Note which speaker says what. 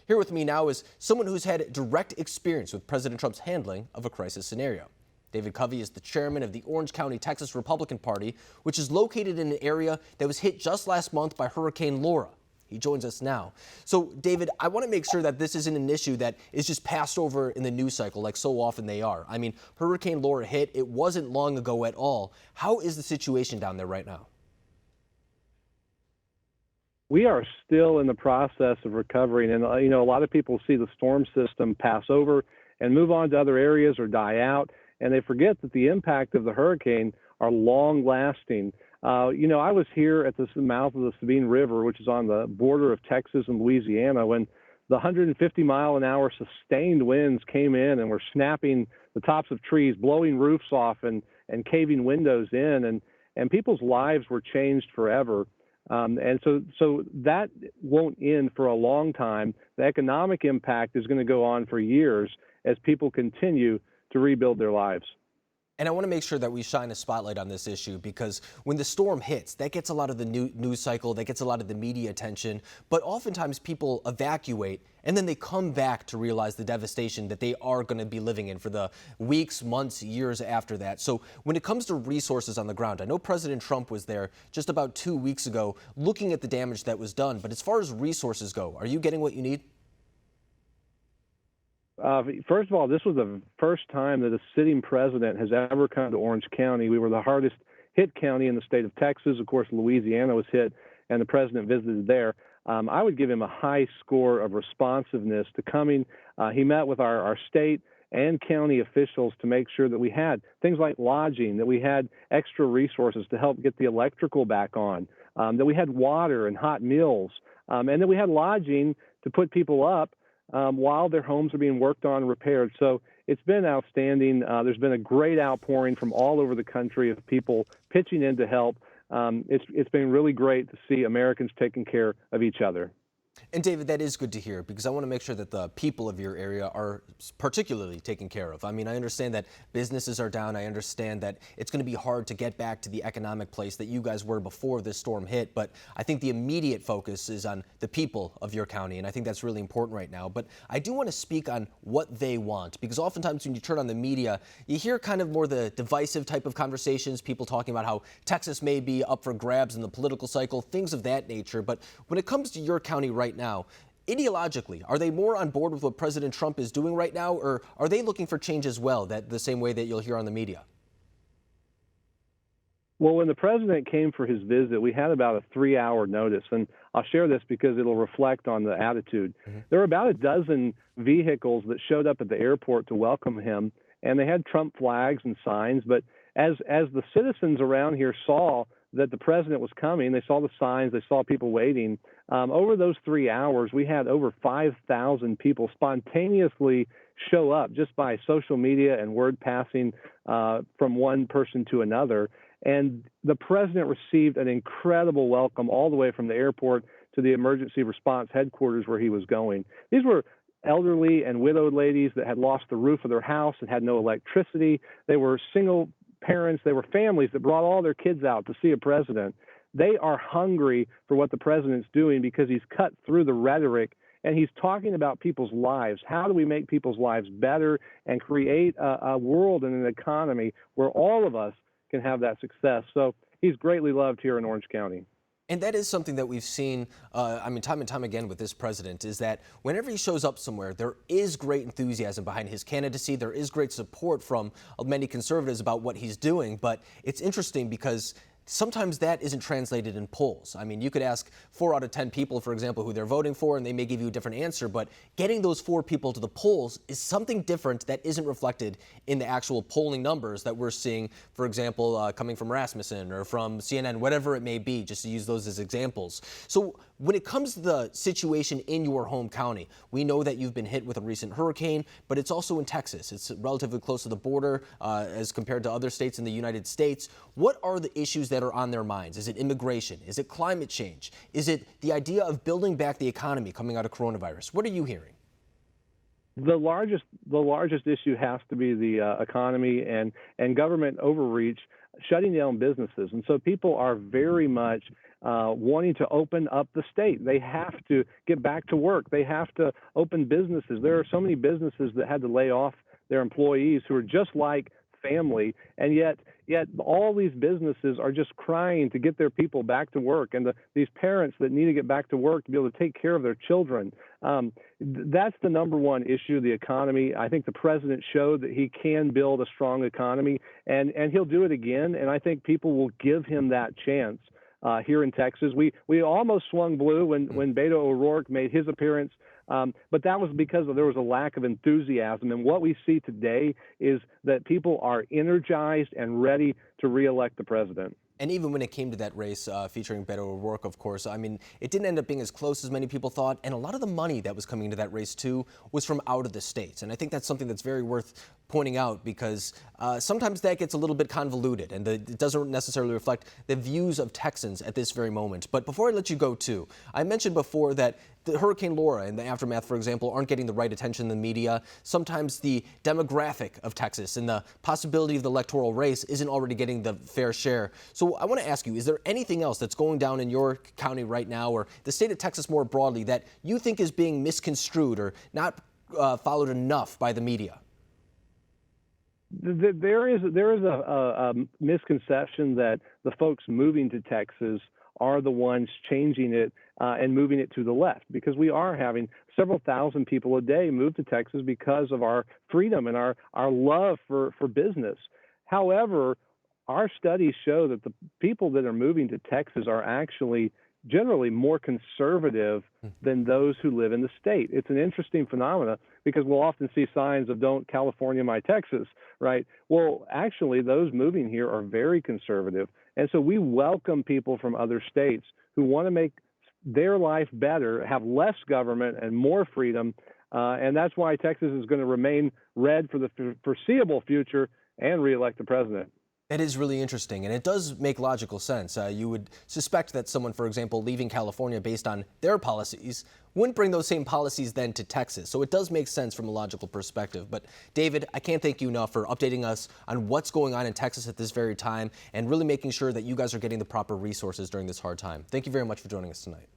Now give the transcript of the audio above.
Speaker 1: Here with me now is someone who's had direct experience with President Trump's handling of a crisis scenario. David Covey is the chairman of the Orange County, Texas Republican Party, which is located in an area that was hit just last month by Hurricane Laura. He joins us now. So, David, I want to make sure that this isn't an issue that is just passed over in the news cycle like so often they are. I mean, Hurricane Laura hit. It wasn't long ago at all. How is the situation down there right now?
Speaker 2: We are still in the process of recovering, and a lot of people see the storm system pass over and move on to other areas or die out, and they forget that the impact of the hurricane are long lasting. I was here at the mouth of the Sabine River, which is on the border of Texas and Louisiana, when the 150-mile-an-hour sustained winds came in and were snapping the tops of trees, blowing roofs off and caving windows in, and people's lives were changed forever. And so that won't end for a long time. The economic impact is going to go on for years as people continue to rebuild their lives.
Speaker 1: And I want to make sure that we shine a spotlight on this issue because when the storm hits, that gets a lot of the news cycle, that gets a lot of the media attention. But oftentimes people evacuate and then they come back to realize the devastation that they are going to be living in for the weeks, months, years after that. So when it comes to resources on the ground, I know President Trump was there just about 2 weeks ago looking at the damage that was done. But as far as resources go, are you getting what you need?
Speaker 2: First of all, this was the first time that a sitting president has ever come to Orange County. We were the hardest hit county in the state of Texas. Of course, Louisiana was hit, and the president visited there. I would give him a high score of responsiveness to coming. He met with our state and county officials to make sure that we had things like lodging, that we had extra resources to help get the electrical back on, that we had water and hot meals, and that we had lodging to put people up while their homes are being worked on and repaired. So it's been outstanding. There's been a great outpouring from all over the country of people pitching in to help. It's been really great to see Americans taking care of each other.
Speaker 1: And David, that is good to hear because I want to make sure that the people of your area are particularly taken care of. I mean, I understand that businesses are down. I understand that it's going to be hard to get back to the economic place that you guys were before this storm hit. But I think the immediate focus is on the people of your county. And I think that's really important right now. But I do want to speak on what they want because oftentimes when you turn on the media, you hear kind of more the divisive type of conversations, people talking about how Texas may be up for grabs in the political cycle, things of that nature. But when it comes to your county right now, ideologically, are they more on board with what President Trump is doing right now, or are they looking for change as well, that the same way that you'll hear on the media?
Speaker 2: Well, when the president came for his visit, we had about a 3-hour notice, and I'll share this because it'll reflect on the attitude. There were about a dozen vehicles that showed up at the airport to welcome him, and they had Trump flags and signs, but as the citizens around here saw that the president was coming, they saw the signs, they saw people waiting. Over those 3 hours, we had over 5,000 people spontaneously show up just by social media and word passing from one person to another. And the president received an incredible welcome all the way from the airport to the emergency response headquarters where he was going. These were elderly and widowed ladies that had lost the roof of their house and had no electricity. They were single parents, they were families that brought all their kids out to see a president. They are hungry for what the president's doing because he's cut through the rhetoric and he's talking about people's lives. How do we make people's lives better and create a world and an economy where all of us can have that success? So he's greatly loved here in Orange County.
Speaker 1: And that is something that we've seen, time and time again with this president, is that whenever he shows up somewhere, there is great enthusiasm behind his candidacy. There is great support from many conservatives about what he's doing. But it's interesting because sometimes that isn't translated in polls. I mean, you could ask 4 out of 10 people, for example, who they're voting for, and they may give you a different answer, but getting those 4 people to the polls is something different that isn't reflected in the actual polling numbers that we're seeing, for example, coming from Rasmussen or from CNN, whatever it may be, just to use those as examples. So when it comes to the situation in your home county, we know that you've been hit with a recent hurricane, but it's also in Texas. It's relatively close to the border as compared to other states in the United States. What are the issues that are on their minds? Is it immigration? Is it climate change? Is it the idea of building back the economy coming out of coronavirus? What are you hearing?
Speaker 2: The largest issue has to be the economy and government overreach, shutting down businesses, and so people are very much wanting to open up the state. They have to get back to work. They have to open businesses. There are so many businesses that had to lay off their employees who are just like family, and yet all these businesses are just crying to get their people back to work, and these parents that need to get back to work to be able to take care of their children. That's the number one issue, the economy. I think the president showed that he can build a strong economy, and he'll do it again, and I think people will give him that chance. Here in Texas, we almost swung blue when Beto O'Rourke made his appearance, but that was because there was a lack of enthusiasm. And what we see today is that people are energized and ready to reelect the president.
Speaker 1: And even when it came to that race featuring Beto O'Rourke, of course, I mean, it didn't end up being as close as many people thought. And a lot of the money that was coming into that race, too, was from out of the states. And I think that's something that's very worth pointing out, because sometimes that gets a little bit convoluted and it doesn't necessarily reflect the views of Texans at this very moment. But before I let you go, too, I mentioned before that Hurricane Laura and the aftermath, for example, aren't getting the right attention in the media. Sometimes the demographic of Texas and the possibility of the electoral race isn't already getting the fair share. So I want to ask you, is there anything else that's going down in your county right now, or the state of Texas more broadly, that you think is being misconstrued or not followed enough by the media?
Speaker 2: There is a misconception that the folks moving to Texas are the ones changing it and moving it to the left, because we are having several thousand people a day move to Texas because of our freedom and our love for business. However, our studies show that the people that are moving to Texas are actually generally more conservative than those who live in the state. It's an interesting phenomenon, because we'll often see signs of "Don't California my Texas," right? Well, actually, those moving here are very conservative. And so we welcome people from other states who want to make their life better, have less government and more freedom. And that's why Texas is going to remain red for the foreseeable future and reelect the president.
Speaker 1: That is really interesting, and it does make logical sense. You would suspect that someone, for example, leaving California based on their policies wouldn't bring those same policies then to Texas. So it does make sense from a logical perspective. But David, I can't thank you enough for updating us on what's going on in Texas at this very time and really making sure that you guys are getting the proper resources during this hard time. Thank you very much for joining us tonight.